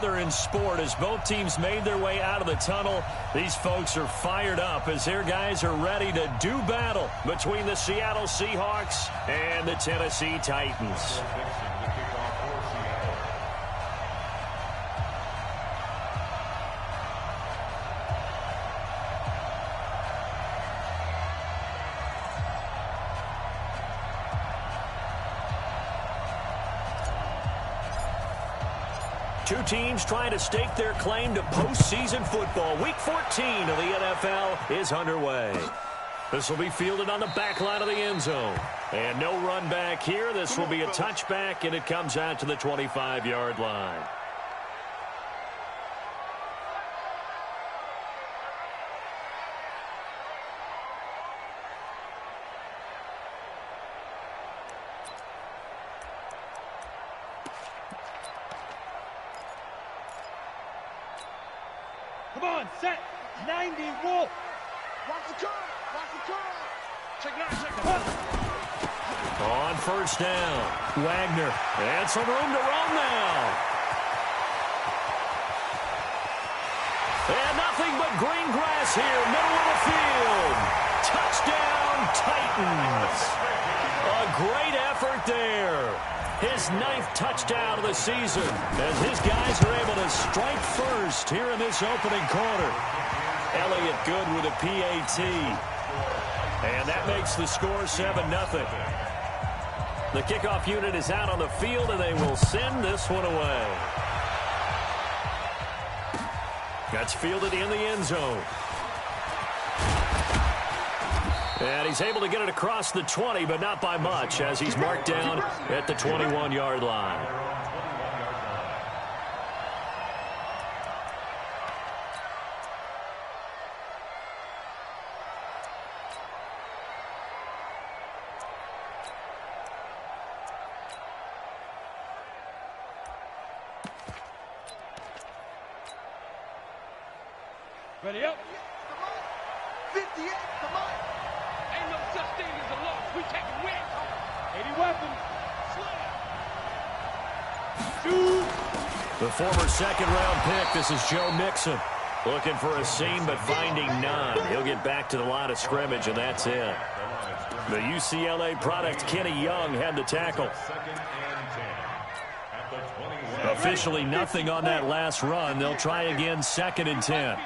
In sport, as both teams made their way out of the tunnel, these folks are fired up as their guys are ready to do battle between the Seattle Seahawks and the Tennessee Titans. Two teams trying to stake their claim to postseason football. Week 14 of the NFL is underway. This will be fielded on the back line of the end zone. And no run back here. This will be a touchback, and it comes out to the 25-yard line. Come on, set. 90, Wolf. Watch the curl. Watch the curl. Check it out, check it out. On first down, Wagner. And some room to run now. And nothing but green grass here, middle of the field. Touchdown, Titans. A great effort there. His 9th touchdown of the season as his guys are able to strike first here in this opening quarter. Elliott good with a PAT. And that makes the score 7-0. The kickoff unit is out on the field, and they will send this one away. That's fielded in the end zone. And he's able to get it across the 20, but not by much, as he's marked down at the 21-yard line. Ready up. 58, come on. Ain't no such thing as a loss. We taking wins. 80 weapons. Shoot. The former second-round pick, this is Joe Mixon. Looking for a seam, but finding none. He'll get back to the line of scrimmage, and that's it. The UCLA product, Kenny Young, had the tackle. Officially nothing on that last run. They'll try again, 2nd and 10.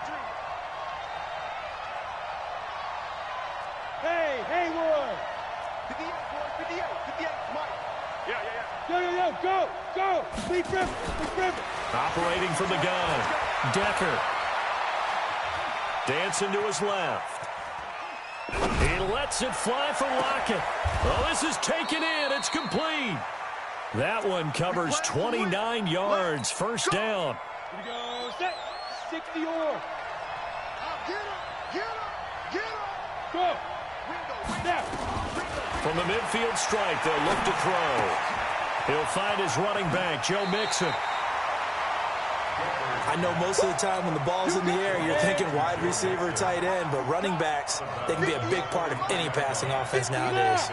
Go! Operating from the gun, Decker. Dancing to his left. He lets it fly for Lockett. Oh, this is taken in. It's complete. That one covers 29 yards. First down. Here we go. Set. 60 or. Get him. Go. Snap. From the midfield stripe, they'll look to throw. He'll find his running back, Joe Mixon. I know most of the time when the ball's in the air, you're thinking wide receiver, tight end, but running backs, they can be a big part of any passing offense nowadays.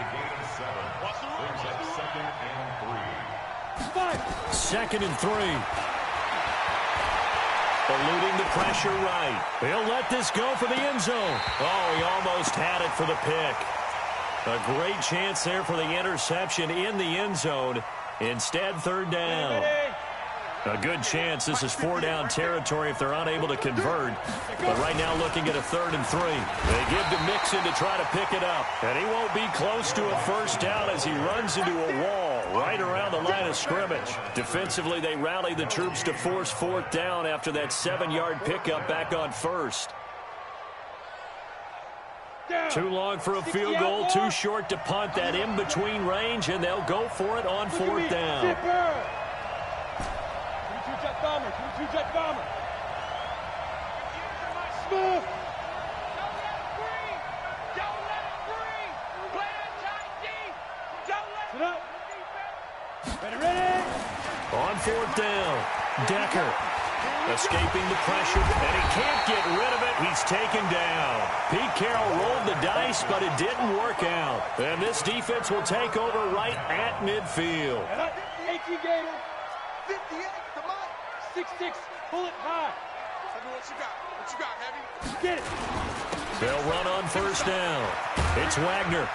2nd and 3. Eluding the pressure right. He'll let this go for the end zone. Oh, he almost had it for the pick. A great chance there for the interception in the end zone. Instead, 3rd down. A good chance this is 4-down territory if they're unable to convert. But right now looking at a 3rd and 3. They give to Mixon to try to pick it up. And he won't be close to a first down as he runs into a wall right around the line of scrimmage. Defensively, they rally the troops to force 4th down after that 7-yard pickup back on 1st. Too long for a field goal, too short to punt that in-between range, and they'll go for it on 4th down. 22-jet bomber, 22-jet bomber. Smooth. Don't let it breathe. Play it tight deep. Don't let it breathe. Ready. On 4th down, Decker. Escaping the pressure, and he can't get rid of it. He's taken down. Pete Carroll rolled the dice, but it didn't work out. And this defense will take over right at midfield. 18 Gators, 58, come on, 6'6", pull it high. Tell me what you got. What you got, Heavy? Get it. They'll run on first down. It's Wagner.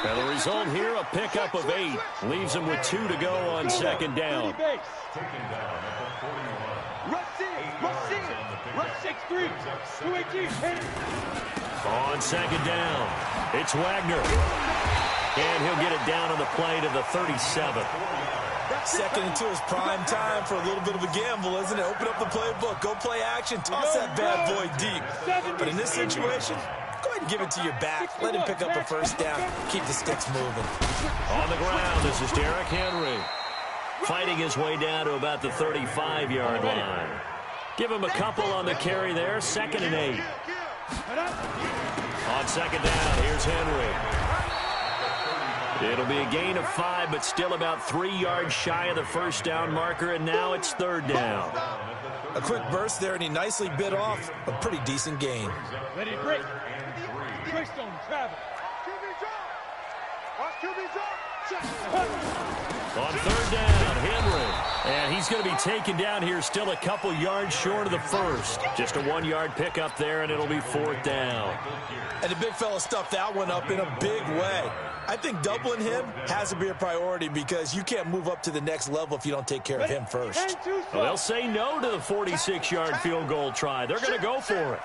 And the result here, a pickup of 8. Leaves him with 2 to go on second down. Rush 6'3", 218. On second down, it's Wagner. And he'll get it down on the play to the 37. Second and 2 is prime time for a little bit of a gamble, isn't it? Open up the playbook, go play action, toss that bad boy deep. But in this situation, go ahead and give it to your back. Let him pick up a first down. Keep the sticks moving. On the ground, this is Derrick Henry. Fighting his way down to about the 35-yard line. Give him a couple on the carry there. 2nd and 8. On second down, here's Henry. It'll be a gain of 5, but still about 3 yards shy of the first down marker, and now it's 3rd down. A quick burst there, and he nicely bit off a pretty decent gain. Ready to break. Break on travel. On 3rd down, Henry. And he's going to be taken down here still a couple yards short of the first. Just a 1-yard pickup there, and it'll be 4th down. And the big fella stuffed that one up in a big way. I think doubling him has to be a priority because you can't move up to the next level if you don't take care of him first. Well, they'll say no to the 46-yard field goal try. They're going to go for it.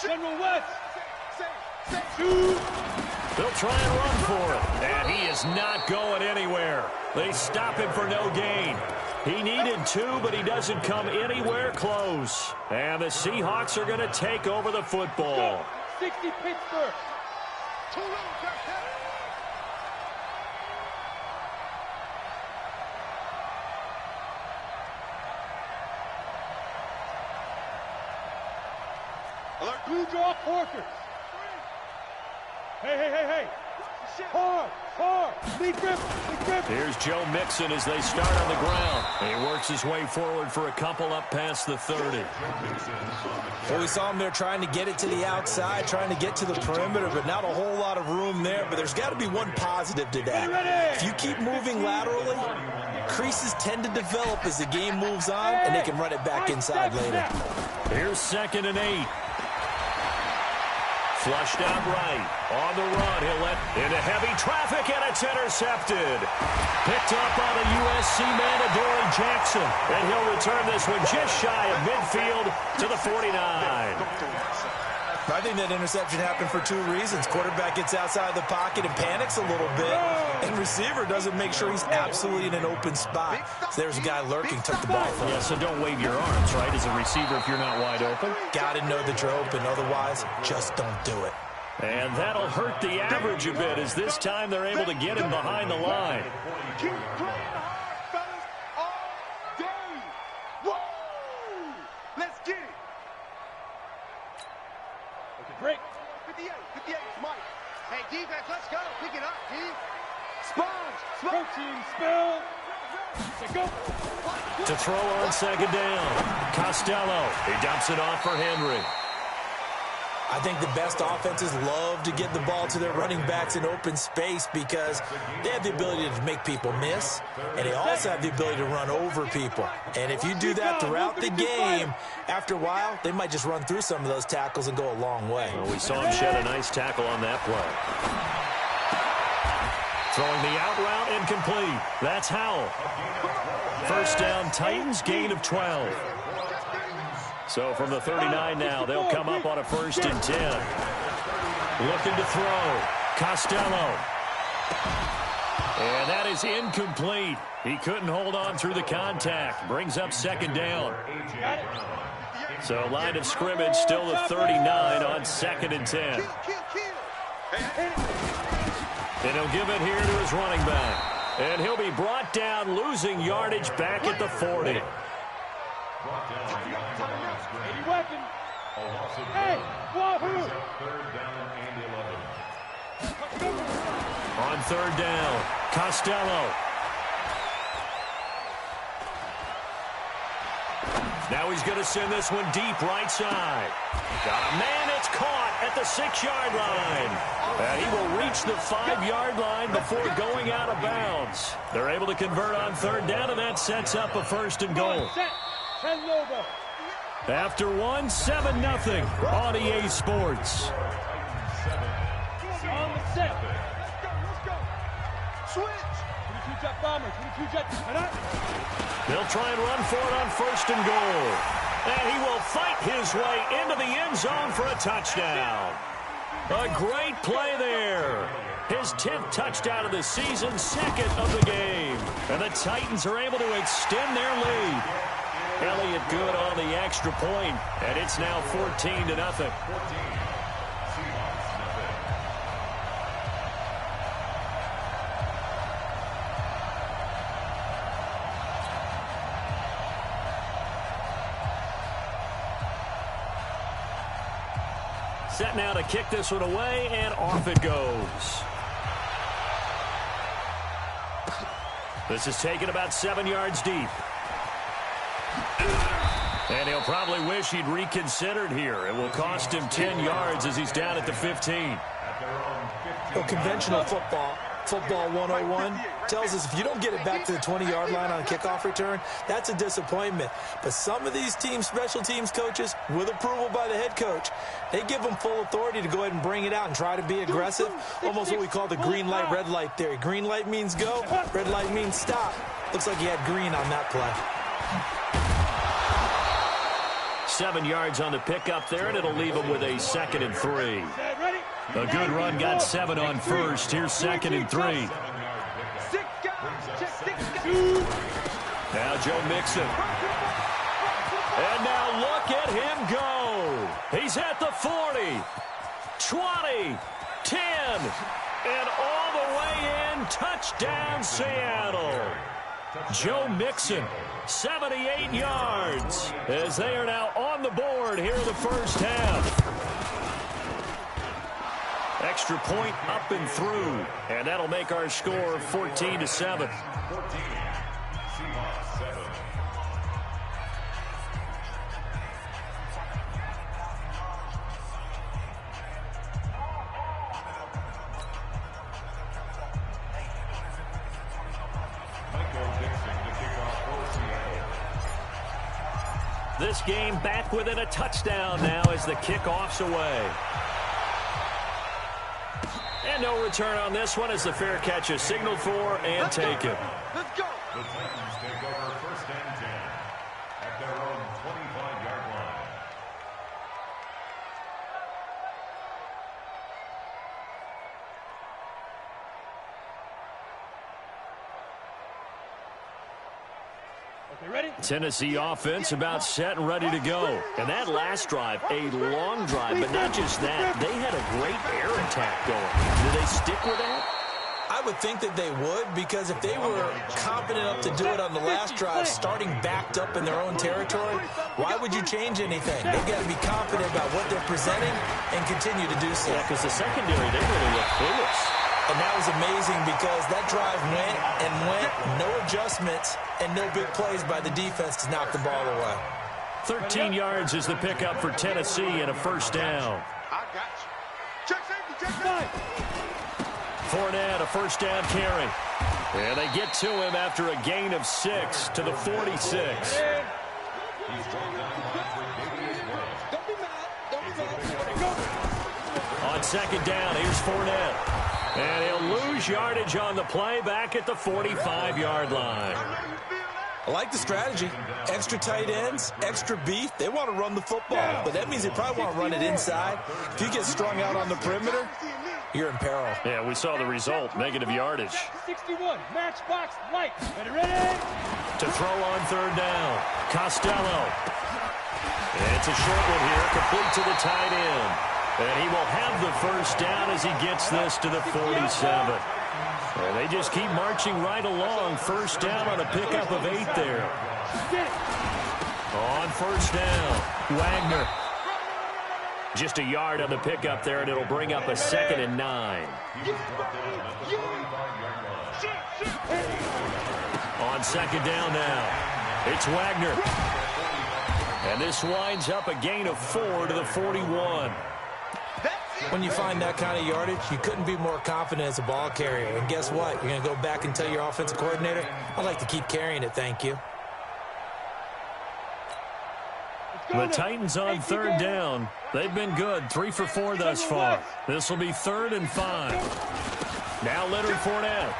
General West. They'll try and run for it. And he is not going anywhere. They stop him for no gain. He needed 2, but he doesn't come anywhere close. And the Seahawks are going to take over the football. 60 Pittsburgh. Alert. Blue draw Porkers. Hey. Hard. Lead grip. Here's Joe Mixon as they start on the ground. He works his way forward for a couple up past the 30. Well, we saw him there trying to get it to the outside, trying to get to the perimeter, but not a whole lot of room there. But there's got to be one positive to that. If you keep moving laterally, creases tend to develop as the game moves on, and they can run it back inside later. Here's 2nd and 8. Flushed out right. On the run, he'll let into heavy traffic, and it's intercepted. Picked up on a USC man, Adoree Jackson. And he'll return this one just shy of midfield to the 49. I think that interception happened for 2 reasons. Quarterback gets outside the pocket and panics a little bit, and receiver doesn't make sure he's absolutely in an open spot. So there's a guy lurking, took the ball from him. Yeah, so don't wave your arms, right, as a receiver if you're not wide open. Got to know that you're open, otherwise just don't do it. And that'll hurt the average a bit as this time they're able to get him behind the line. Keep playing hard, fellas, all day. Woo! Let's get it. Okay, break. 58, Mike. Hey, defense, let's go. Pick it up, D. Sponge. Protein spill. Let's go. To throw on second down. Costello. He dumps it off for Henry. I think the best offenses love to get the ball to their running backs in open space because they have the ability to make people miss, and they also have the ability to run over people. And if you do that throughout the game, after a while, they might just run through some of those tackles and go a long way. Well, we saw him shed a nice tackle on that play. Throwing the out route incomplete. That's Howell. First down, Titans, gain of 12. So from the 39 now, they'll come up on a 1st and 10. Looking to throw. Costello. And that is incomplete. He couldn't hold on through the contact. Brings up 2nd down. So line of scrimmage still the 39 on 2nd and 10. And he'll give it here to his running back. And he'll be brought down, losing yardage back at the 40. Weapon. Hey, wahoo! On 3rd down, Costello. Now he's going to send this one deep right side. Got a man, it's caught at the 6-yard line. And he will reach the 5-yard line before going out of bounds. They're able to convert on 3rd down, and that sets up a 1st and goal. After one, 7-0 on EA Sports. On the set. Let's go. Switch. 22 jet bomber. 22 jet. They'll try and run for it on 1st and goal. And he will fight his way into the end zone for a touchdown. A great play there. His 10th touchdown of the season, 2nd of the game. And the Titans are able to extend their lead. Elliott good on the extra point, and it's now 14-0. Set now to kick this one away, and off it goes. This is taken about 7 yards deep. And he'll probably wish he'd reconsidered here. It will cost him 10 yards as he's down at the 15. Well, conventional football 101, tells us if you don't get it back to the 20-yard line on a kickoff return, that's a disappointment. But some of these teams, special teams coaches, with approval by the head coach, they give them full authority to go ahead and bring it out and try to be aggressive. Almost what we call the green light, red light theory. Green light means go, red light means stop. Looks like he had green on that play. 7 yards on the pickup there, and it'll leave him with a 2nd and 3. A good run, got 7 on 1st. Here's 2nd and 3. Now Joe Mixon. And now look at him go. He's at the 40, 20, 10, and all the way in. Touchdown, Seattle. Joe Mixon, 78 yards, as they are now on the board here in the first half. Extra point up and through, and that'll make our score 14-7. This game back within a touchdown now as the kickoff's away. And no return on this one as the fair catch is signaled for and taken. Let's go. The Titans take over 1st and 10 at their own 25-yard line. Okay, ready? Tennessee offense about set and ready to go. And that last drive, a long drive, but not just that. They had a great air attack going. Do they stick with that? I would think that they would, because if they were confident enough to do it on the last drive, starting backed up in their own territory, why would you change anything? They've got to be confident about what they're presenting and continue to do so. Yeah, because the secondary, they really look clueless. And that was amazing because that drive went and went, no adjustments, and no big plays by the defense to knock the ball away. 13 yards is the pickup for Tennessee and a first down. I got you. Check safety, check safety. Fournette, a first down carry. And they get to him after a gain of 6 to the 46. He's brought down by 3 as well. Don't be mad. Don't be mad. On second down, here's Fournette. And he'll lose yardage on the play back at the 45-yard line. I like the strategy. Extra tight ends, extra beef. They want to run the football, but that means they probably want to run it inside. If you get strung out on the perimeter, you're in peril. Yeah, we saw the result, negative yardage. 61, matchbox, light. Ready? To throw on third down, Costello. It's a short one here, complete to the tight end. And he will have the first down as he gets this to the 47. And they just keep marching right along. First down on a pickup of 8 there. On first down, Wagner. Just a yard on the pickup there, and it'll bring up a 2nd and 9. On second down now, it's Wagner. And this winds up a gain of 4 to the 41. When you find that kind of yardage, you couldn't be more confident as a ball carrier. And guess what? You're going to go back and tell your offensive coordinator, I'd like to keep carrying it, thank you. The Titans on third down. They've been good, 3 for 4 thus far. This will be 3rd and 5. Now Leonard Fournette.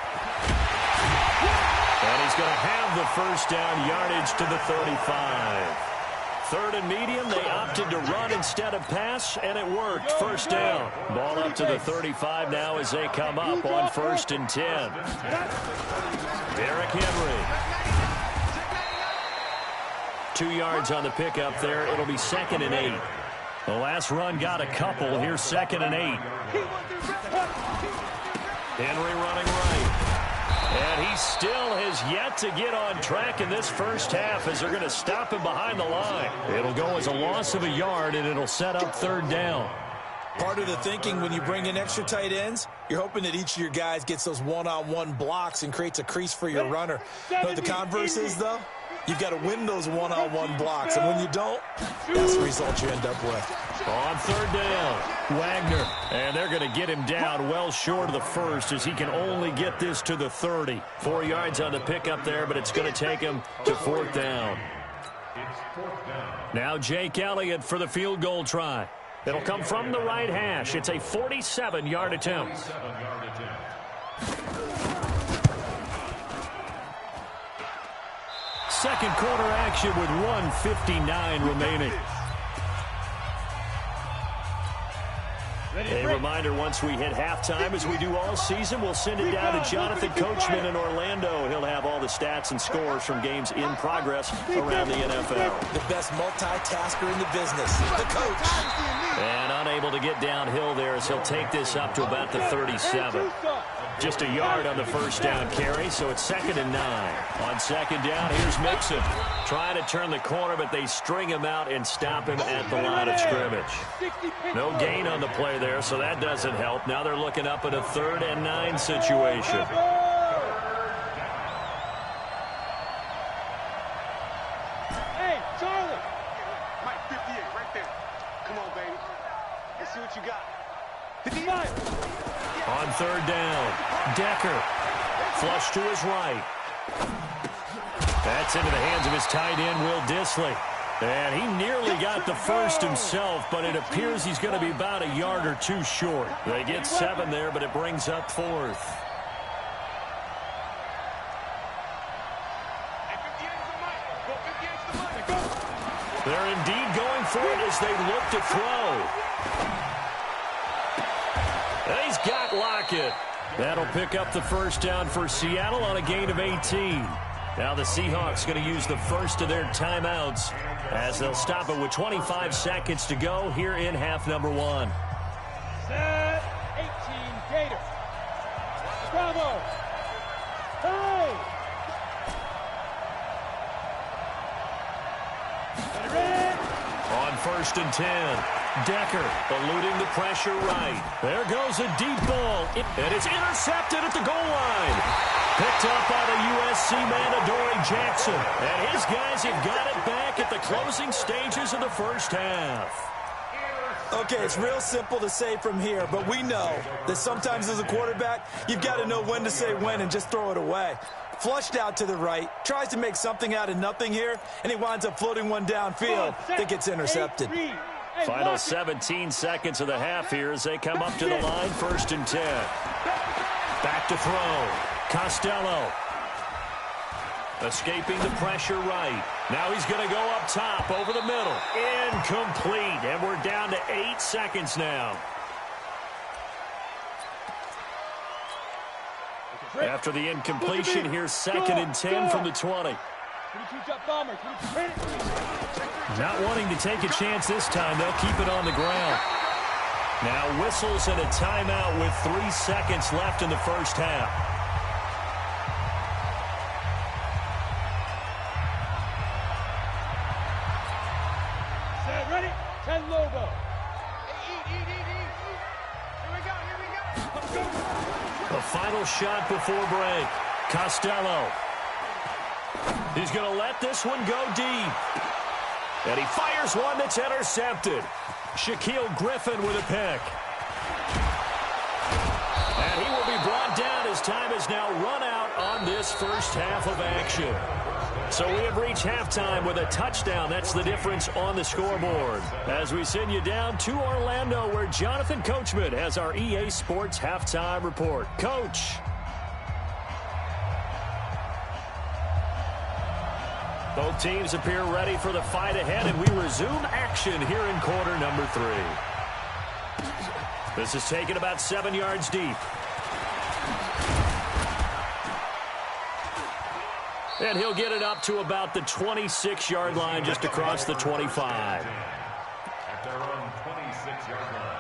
And he's going to have the first down, yardage to the 35. 3rd and medium, they opted to run instead of pass, and it worked. First down. Ball up to the 35 now as they come up on 1st and 10. Derrick Henry. 2 yards on the pickup there. It'll be 2nd and 8. The last run got a couple. Here's 2nd and 8. Henry running right. And he still has yet to get on track in this first half as they're going to stop him behind the line. It'll go as a loss of a yard, and it'll set up 3rd down. Part of the thinking when you bring in extra tight ends, you're hoping that each of your guys gets those one-on-one blocks and creates a crease for your runner. But the converse is, though, you've got to win those one-on-one blocks. And when you don't, that's the result you end up with. On 3rd down, Wagner. And they're going to get him down well short of the first as he can only get this to the 30. 4 yards on the pickup there, but it's going to take him to 4th down. Now Jake Elliott for the field goal try. It'll come from the right hash. It's a 47-yard attempt. Second quarter action with 1:59 remaining. A reminder, once we hit halftime, as we do all season, we'll send it down to Jonathan Coachman in Orlando. He'll have all the stats and scores from games in progress around the NFL. The best multitasker in the business, the coach. And unable to get downhill there as he'll take this up to about the 37. Just a yard on the first down carry, so it's 2nd and 9. On 2nd down, here's Mixon. Trying to turn the corner, but they string him out and stop him at the line of scrimmage. No gain on the play there, so that doesn't help. Now they're looking up at a 3rd and 9 situation. Hey, Charlie! Mike, 58, right there. Come on, baby. Let's see what you got. 55. On 3rd down, Decker. Flush to his right. That's into the hands of his tight end, Will Dissly. And he nearly got the first himself, but it appears he's going to be about a yard or 2 short. They get 7 there, but it brings up 4th. They're indeed going for it as they look to throw. And he's got Lockett. That'll pick up the first down for Seattle on a gain of 18. Now the Seahawks going to use the first of their timeouts as they'll stop it with 25 seconds to go here in half number 1. Set, 18, Gators. Bravo. Hey. On 1st and 10. Decker eluding the pressure right. There goes a deep ball. And it's intercepted at the goal line. Picked up by the USC man, Adoree Jackson. And his guys have got it back at the closing stages of the first half. Okay, it's real simple to say from here, but we know that sometimes as a quarterback, you've got to know when to say when and just throw it away. Flushed out to the right, tries to make something out of nothing here, and he winds up floating one downfield that gets intercepted. Final 17 seconds of the half here as they come up to the line, 1st and 10. Back to throw. Costello. Escaping the pressure right. Now he's going to go up top over the middle. Incomplete. And we're down to 8 seconds now. After the incompletion, here's 2nd and 10 from the 20. Not wanting to take a chance this time, they'll keep it on the ground. Now whistles and a timeout with 3 seconds left in the first half. Set, ready? 10 logo. Eat. Here we go. The final shot before break. Costello. He's going to let this one go deep. And he fires one that's intercepted. Shaquille Griffin with a pick. And he will be brought down as time is now run out on this first half of action. So we have reached halftime with a touchdown. That's the difference on the scoreboard. As we send you down to Orlando, where Jonathan Coachman has our EA Sports halftime report. Coach. Both teams appear ready for the fight ahead, and we resume action here in quarter number 3. This is taken about 7 yards deep. And he'll get it up to about the 26-yard line, just across the 25. At their own 26-yard line.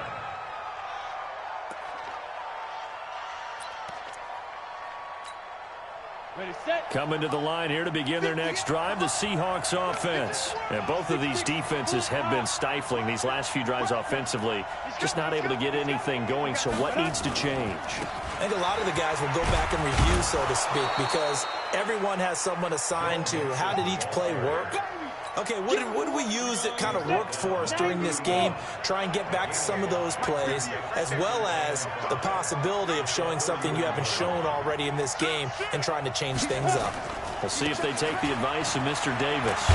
Coming to the line here to begin their next drive, the Seahawks offense. And both of these defenses have been stifling these last few drives offensively. Just not able to get anything going, so what needs to change? I think a lot of the guys will go back and review, so to speak, because everyone has someone assigned to how did each play work. Okay, what did we use that kind of worked for us during this game? Try and get back to some of those plays, as well as the possibility of showing something you haven't shown already in this game and trying to change things up. We'll see if they take the advice of Mr. Davis.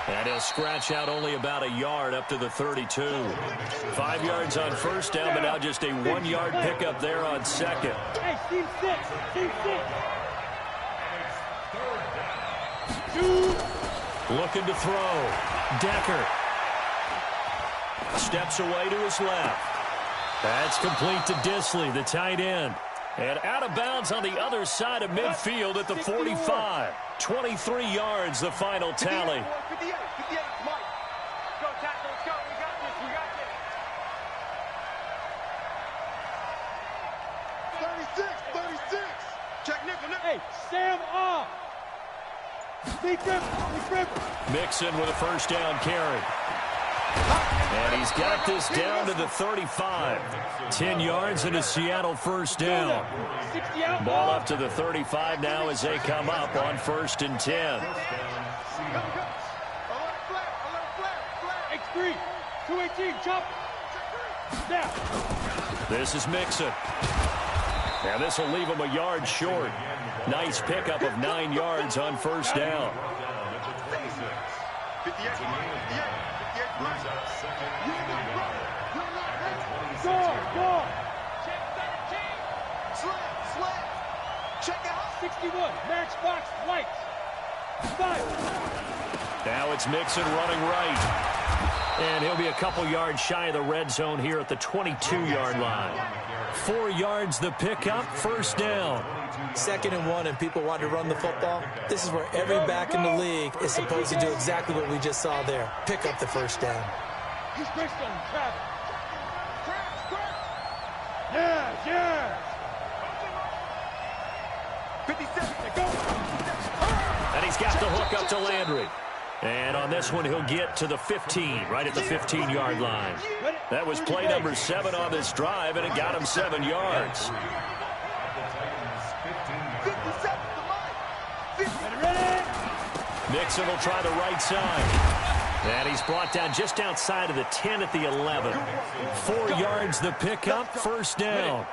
And he'll scratch out only about a yard up to the 32. 5 yards on first down, but now just a 1-yard pickup there on second. Hey, team 6. Looking to throw. Decker. Steps away to his left. That's complete to Disley, the tight end. And out of bounds on the other side of midfield at the 45. 23 yards, the final tally. 58, Mike. Go, tackle, let's go. We got this. 36. Check nickel. Hey, Sam off. Big grip. Mixon with a first down carry. And he's got this down to the 35. 10 yards and a Seattle first down. Ball up to the 35 now as they come up on 1st and 10. X3, 218, jump. Now. This is Mixon. Now this will leave him a yard short. Nice pickup of 9 yards on first down. 58. Go. Slant. Check out. 61, matchbox, white. 5. Now it's Mixon running right. And he'll be a couple yards shy of the red zone here at the 22-yard line. 4 yards the pickup, first down. 2nd and 1, and people want to run the football. This is where every back in the league is supposed to do exactly what we just saw there. Pick up the first down. He's based on traffic. Yeah. 57, go. And he's got the hook up to Landry. And on this one, he'll get to the 15, right at the 15-yard line. That was play number 7 on this drive, and it got him 7 yards. Mixon will try the right side. And he's brought down just outside of the 10 at the 11. 4 yards the pickup, first down.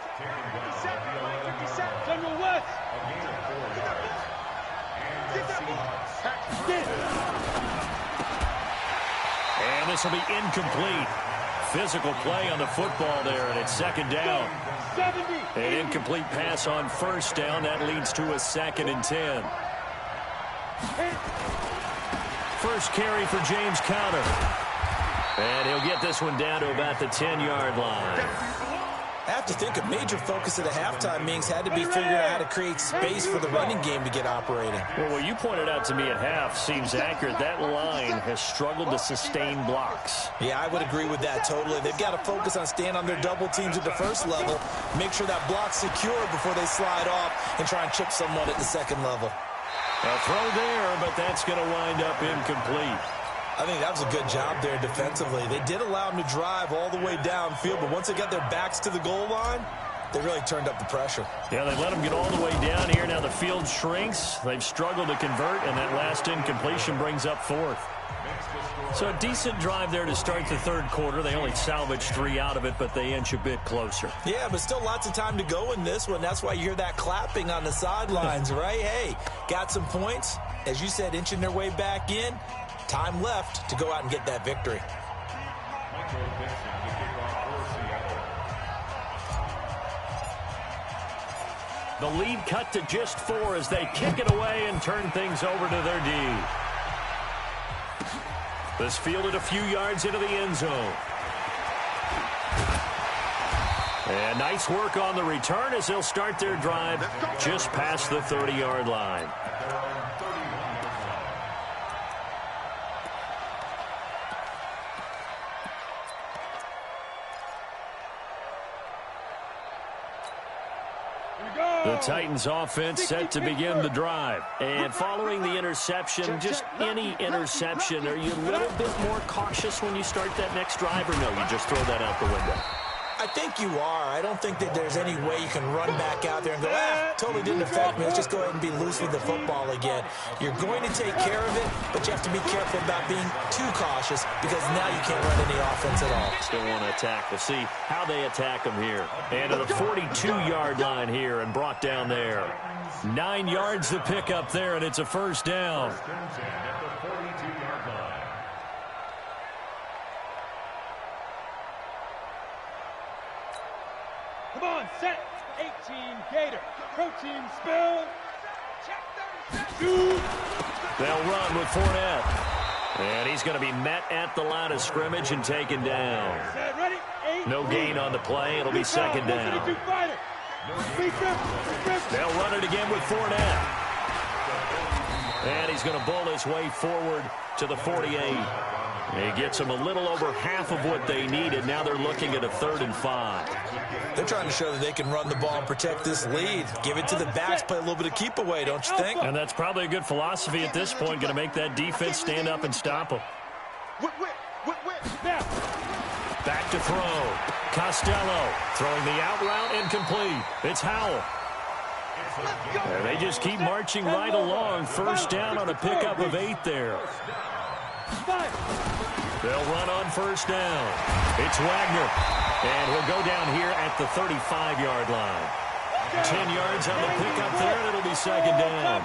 And this will be incomplete. Physical play on the football there, and it's 2nd down. An incomplete pass on first down. That leads to a 2nd and 10. First carry for James Conner. And he'll get this one down to about the 10-yard line. I have to think a major focus of the halftime meetings had to be figuring out how to create space for the running game to get operating. Well, what you pointed out to me at half seems accurate. That line has struggled to sustain blocks. Yeah, I would agree with that totally. They've got to focus on staying on their double teams at the first level, make sure that block's secure before they slide off and try and chip someone at the 2nd level. A throw there, but that's going to wind up incomplete. I think that was a good job there defensively. They did allow them to drive all the way downfield, but once they got their backs to the goal line, they really turned up the pressure. Yeah, they let them get all the way down here. Now the field shrinks. They've struggled to convert, and that last incompletion brings up 4th. So a decent drive there to start the 3rd quarter. They only salvaged 3 out of it, but they inch a bit closer. Yeah, but still lots of time to go in this one. That's why you hear that clapping on the sidelines, right? Hey, got some points. as you said, inching their way back in. Time left to go out and get that victory. The lead cut to just 4 as they kick it away and turn things over to their D. This fielded a few yards into the end zone. And nice work on the return as they'll start their drive just past the 30-yard line. The Titans offense set to begin the drive. And following the interception, just any interception, are you a little bit more cautious when you start that next drive, or no, you just throw that out the window? I think you are. I don't think that there's any way you can run back out there and go, totally didn't affect me. Let's just go ahead and be loose with the football again. You're going to take care of it, but you have to be careful about being too cautious because now you can't run any offense at all. Still want to attack. We'll see how they attack them here. And to the 42-yard line here and brought down there. 9 yards to pick up there, and it's a first down. Come on, set. 18, Gator. Protein spill. Shoot. They'll run with Fournette. And he's going to be met at the line of scrimmage and taken down. Set, ready. 8, no gain on the play. It'll be second down. They'll run it again with Fournette. And he's going to bull his way forward to the 48. He gets them a little over half of what they needed. Now they're looking at a 3rd and 5. They're trying to show that they can run the ball and protect this lead. Give it to the backs, play a little bit of keep away, don't you think? And that's probably a good philosophy at this point, going to make that defense stand up and stop them. Back to throw. Costello throwing the out route incomplete. It's Howell. And they just keep marching right along. First down on a pickup of 8 there. They'll run on first down. It's Wagner. And he'll go down here at the 35-yard line. 10 yards on the pickup there, and it'll be second down.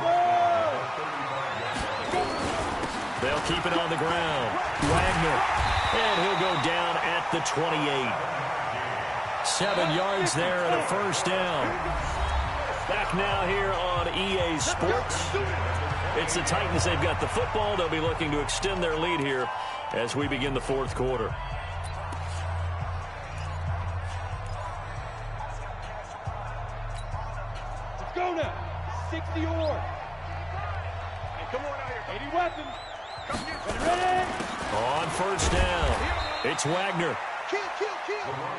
They'll keep it on the ground. Wagner. And he'll go down at the 28. 7 yards there and a first down. Back now here on EA Sports. It's the Titans. They've got the football. They'll be looking to extend their lead here as we begin the fourth quarter. Let's go now. 60 or. Hey, come on out here. 80 weapons. Ready? On first down, it's Wagner.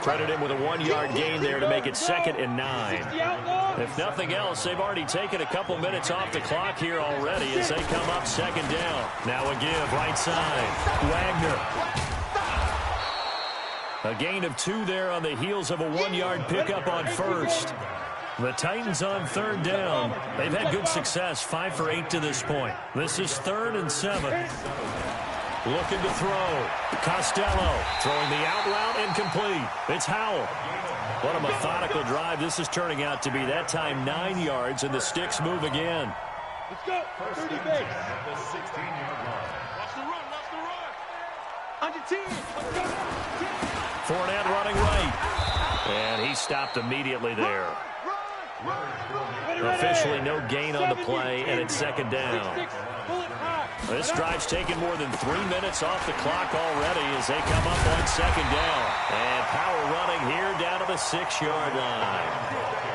Credit him with a 1-yard gain there to make it 2nd and 9. If nothing else, they've already taken a couple minutes off the clock here already as they come up 2nd down. Now a give, right side. Wagner. A gain of 2 there on the heels of a 1-yard pickup on first. The Titans on 3rd down. They've had good success, 5 for 8 to this point. This is 3rd and 7. Looking to throw. Costello throwing the out route incomplete. It's Howell. What a methodical drive this is turning out to be. That time 9 yards, and the sticks move again. Let's go. 30 base. At the 16-yard line. Watch the run. Watch the run. Under 10. Fournette running right. And he stopped immediately there. Officially no gain on the play, and it's 2nd down. This drive's taken more than 3 minutes off the clock already as they come up on 2nd down. And power running here down to the 6-yard line.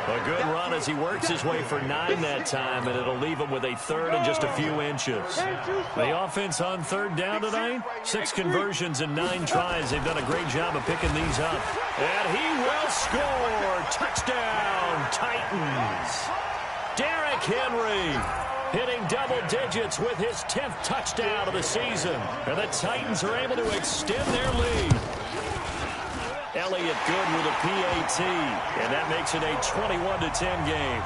A good run as he works his way for 9 that time, and it'll leave him with a 3rd and just a few inches. The offense on 3rd down tonight, 6 conversions and 9 tries. They've done a great job of picking these up. And he will score. Touchdown, Titans. Derrick Henry hitting double digits with his 10th touchdown of the season. And the Titans are able to extend their lead. Elliott good with a PAT, and that makes it a 21-10 game.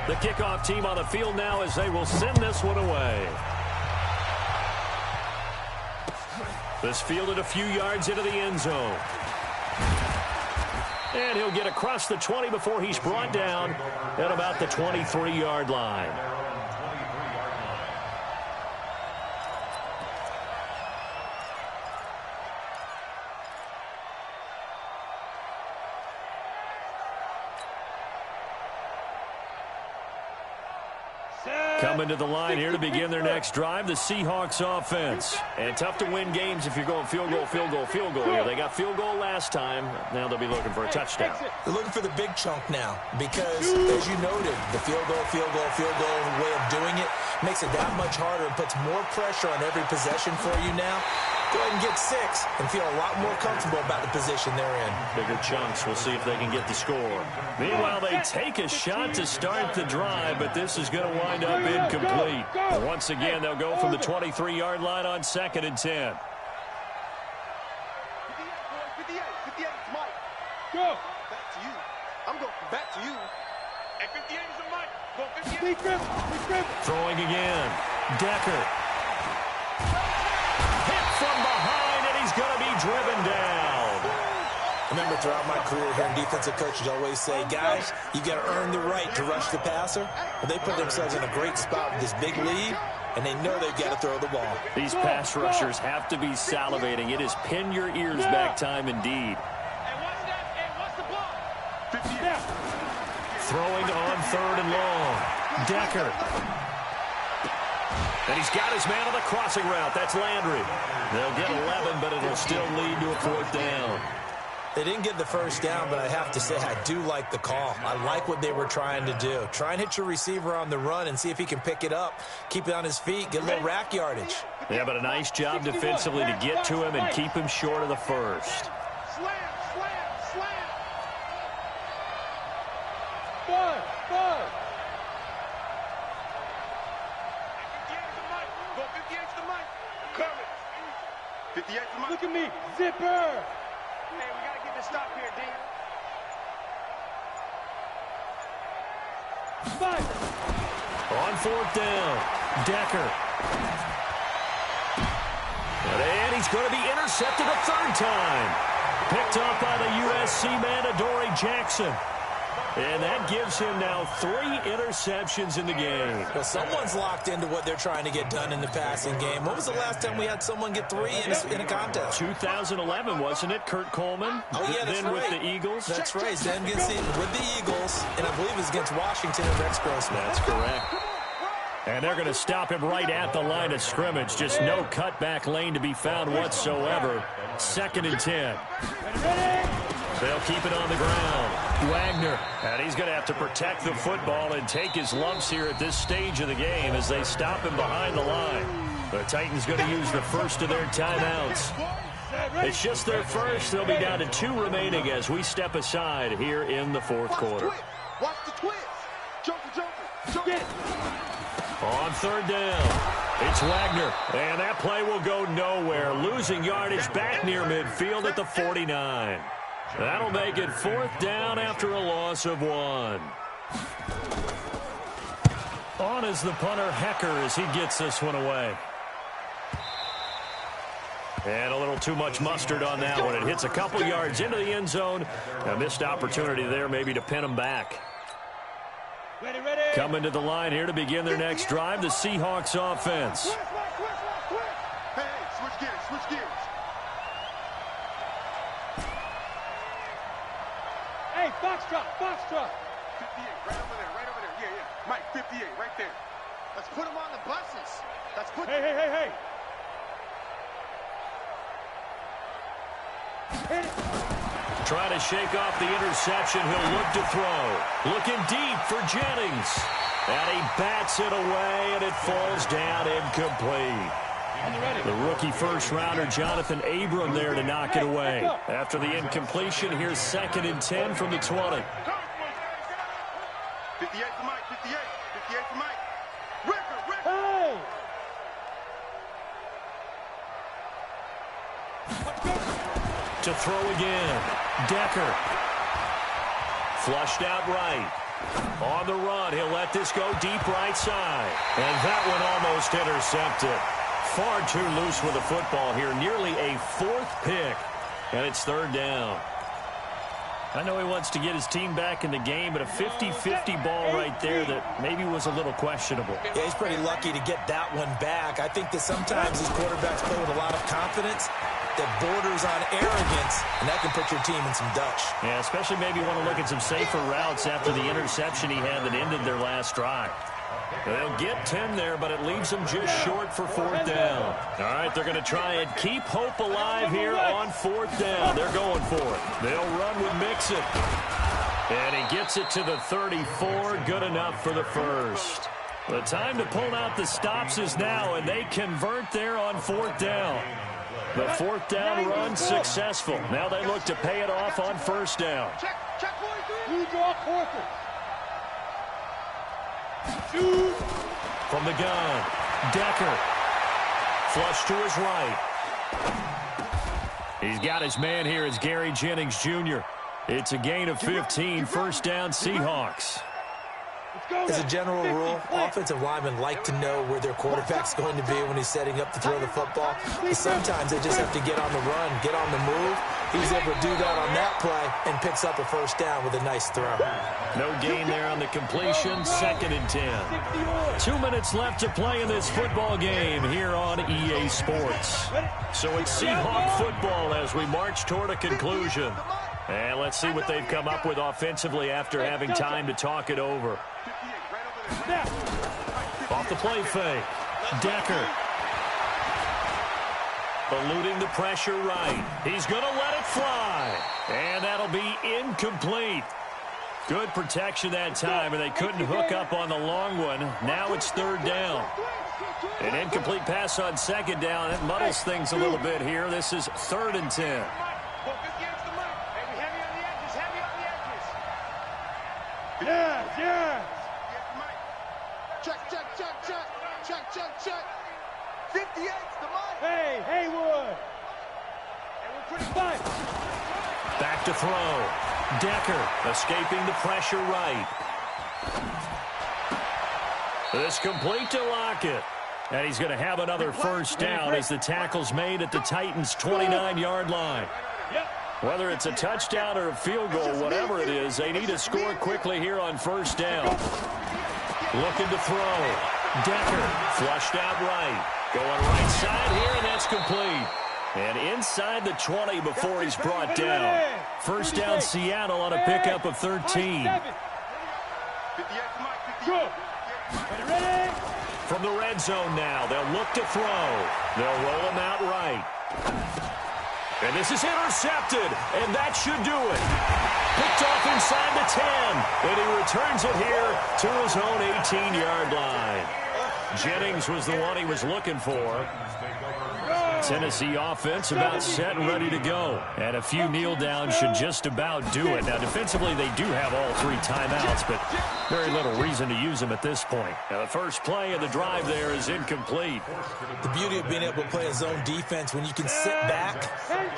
The kickoff team on the field now as they will send this one away. This fielded a few yards into the end zone. And he'll get across the 20 before he's brought down at about the 23-yard line. Coming to the line here to begin their next drive, the Seahawks offense. And tough to win games if you're going field goal, field goal, field goal here. They got field goal last time. Now they'll be looking for a touchdown. They're looking for the big chunk now because, as you noted, the field goal way of doing it makes it that much harder and puts more pressure on every possession for you now. Go ahead and get 6 and feel a lot more comfortable about the position they're in. Bigger chunks. We'll see if they can get the score. Meanwhile, they take a shot to start the drive, but this is going to wind up incomplete. Once again, they'll go from the 23-yard line on 2nd and 10. 58, Mike. Go. Back to you. I'm going back to you. And 58 is a Mike. Go 58. Throwing again. Decker. From behind, and he's going to be driven down. Remember, throughout my career here, defensive coaches always say, guys, you got to earn the right to rush the passer. Well, they put themselves in a great spot with this big lead, and they know they've got to throw the ball. These pass rushers have to be salivating. It is pin your ears back time indeed. What's the ball? 50. Throwing on 3rd and long. Decker. And he's got his man on the crossing route. That's Landry. They'll get 11, but it'll still lead to a 4th down. They didn't get the first down, but I have to say I do like the call. I like what they were trying to do. Try and hit your receiver on the run and see if he can pick it up, keep it on his feet, get a little rack yardage. Yeah, but a nice job defensively to get to him and keep him short of the first. Slam. Five. 58 to Mike. Look at me. Zipper. Hey, we got to get the stop here, D. 5. On 4th down. Decker. And he's going to be intercepted a 3rd time. Picked up by the USC man, Adoree Jackson. And that gives him now 3 interceptions in the game. Well, someone's locked into what they're trying to get done in the passing game. When was the last time we had someone get 3 in a contest? 2011, wasn't it? Kurt Coleman. Oh, yeah, that's then right. with the Eagles. That's right. Then with the Eagles, and I believe it was against Washington and Rex Grossman. That's correct. And they're going to stop him right at the line of scrimmage. Just no cutback lane to be found whatsoever. 2nd and 10. They'll keep it on the ground. Wagner. And he's going to have to protect the football and take his lumps here at this stage of the game as they stop him behind the line. The Titans going to use the first of their timeouts. It's just their first. They'll be down to 2 remaining as we step aside here in the 4th quarter. Watch the twist. Jumper. Get it. On 3rd down, it's Wagner. And that play will go nowhere. Losing yardage back near midfield at the 49. That'll make it 4th down after a loss of 1. On is the punter, Hecker, as he gets this one away. And a little too much mustard on that one. It hits a couple yards into the end zone. A missed opportunity there maybe to pin him back. Ready. Coming to the line here to begin their next drive, the Seahawks offense. Hey, switch gears. Hey, Foxtrot. 58, right over there. Yeah. Mike, 58, right there. Let's put him on the buses. Hey. Hit it. Trying to shake off the interception. He'll look to throw. Looking deep for Jennings. And he bats it away, and it falls down incomplete. The rookie first-rounder, Jonathan Abram, there to knock it away. After the incompletion, here's 2nd and 10 from the 20. 58 to Mike. 58 to Mike. Ricker. Hey! To throw again. Decker. Flushed out right. On the run, he'll let this go deep right side. And that one almost intercepted. Far too loose with the football here. Nearly a 4th pick. And it's 3rd down. I know he wants to get his team back in the game, but a 50-50 ball right there that maybe was a little questionable. Yeah, he's pretty lucky to get that one back. I think that sometimes these quarterbacks play with a lot of confidence that borders on arrogance, and that can put your team in some dutch. Yeah, especially maybe want to look at some safer routes after the interception he had that ended their last drive. They'll get 10 there, but it leaves them just short for 4th down. All right, they're going to try and keep hope alive here on 4th down. They're going for it. They'll run with Mixon. And he gets it to the 34. Good enough for the first. The time to pull out the stops is now, and they convert there on 4th down. The 4th down run successful. Now they look to pay it off on 1st down. Check, boys. From the gun, Decker. Flush to his right. He's got his man here. It's Gary Jennings Jr. It's a gain of 15. 1st down, Seahawks. As a general rule, offensive linemen like to know where their quarterback's going to be when he's setting up to throw the football. But sometimes they just have to get on the run, get on the move. He was able to do that on that play and picks up a 1st down with a nice throw. No gain there on the completion. 2nd and 10. 2 minutes left to play in this football game here on EA Sports. So it's Seahawk football as we march toward a conclusion. And let's see what they've come up with offensively after having time to talk it over. Off the play fake. Decker. Eluding the pressure right. He's going to let it fly. And that'll be incomplete. Good protection that time, and they couldn't hook up on the long one. Now it's 3rd down. An incomplete pass on 2nd down. That muddles things a little bit here. This is 3rd and 10. Yeah. Check. 58's the mic. Hey, Haywood. And we're pretty fine. Back to throw. Decker escaping the pressure right. This complete to Lockett. And he's going to have another 1st down as the tackle's made at the Titans' 29-yard line. Whether it's a touchdown or a field goal, whatever it is, they need to score quickly here on 1st down. Looking to throw. Decker flushed out right. Going right side here, and that's complete. And inside the 20 before he's brought down. 1st down, Seattle on a pickup of 13. From the red zone now, they'll look to throw. They'll roll him out right. And this is intercepted, and that should do it. Picked off inside the 10, and he returns it here to his own 18-yard line. Jennings was the one he was looking for. Tennessee offense about set and ready to go. And a few kneel downs should just about do it. Now, defensively, they do have all 3 timeouts, but very little reason to use them at this point. Now, the first play of the drive there is incomplete. The beauty of being able to play a zone defense when you can sit back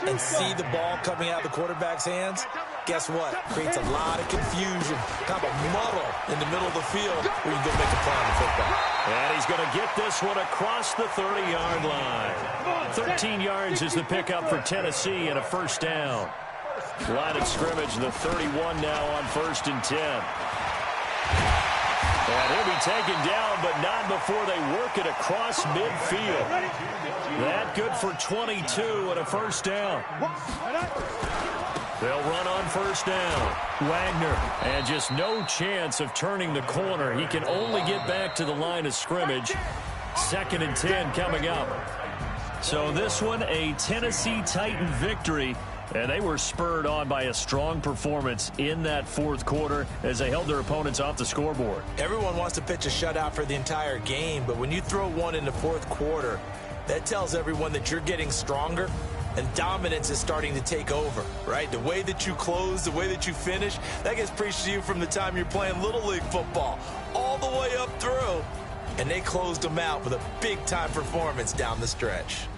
and see the ball coming out of the quarterback's hands, guess what? Creates a lot of confusion, kind of a muddle in the middle of the field where you can go make a play on the football. And he's going to get this one across the 30-yard line. 13 yards is the pickup for Tennessee and a 1st down. Line of scrimmage, the 31 now on 1st and 10. And he'll be taken down, but not before they work it across midfield. That good for 22 and a 1st down. They'll run on 1st down. Wagner, and just no chance of turning the corner. He can only get back to the line of scrimmage. 2nd and 10 coming up. So this one, a Tennessee Titan victory. And they were spurred on by a strong performance in that 4th quarter as they held their opponents off the scoreboard. Everyone wants to pitch a shutout for the entire game, but when you throw one in the 4th quarter, that tells everyone that you're getting stronger and dominance is starting to take over, right? The way that you close, the way that you finish, that gets preached to you from the time you're playing Little League football all the way up through. And they closed them out with a big-time performance down the stretch.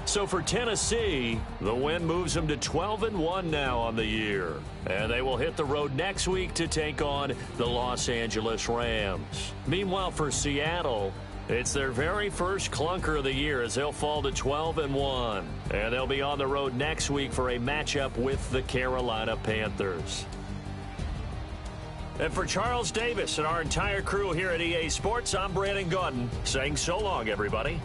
So for Tennessee, the win moves them to 12-1 now on the year. And they will hit the road next week to take on the Los Angeles Rams. Meanwhile, for Seattle, It's their very first clunker of the year as they'll fall to 12-1. And they'll be on the road next week for a matchup with the Carolina Panthers. And for Charles Davis and our entire crew here at EA Sports, I'm Brandon Gaudin saying so long, everybody.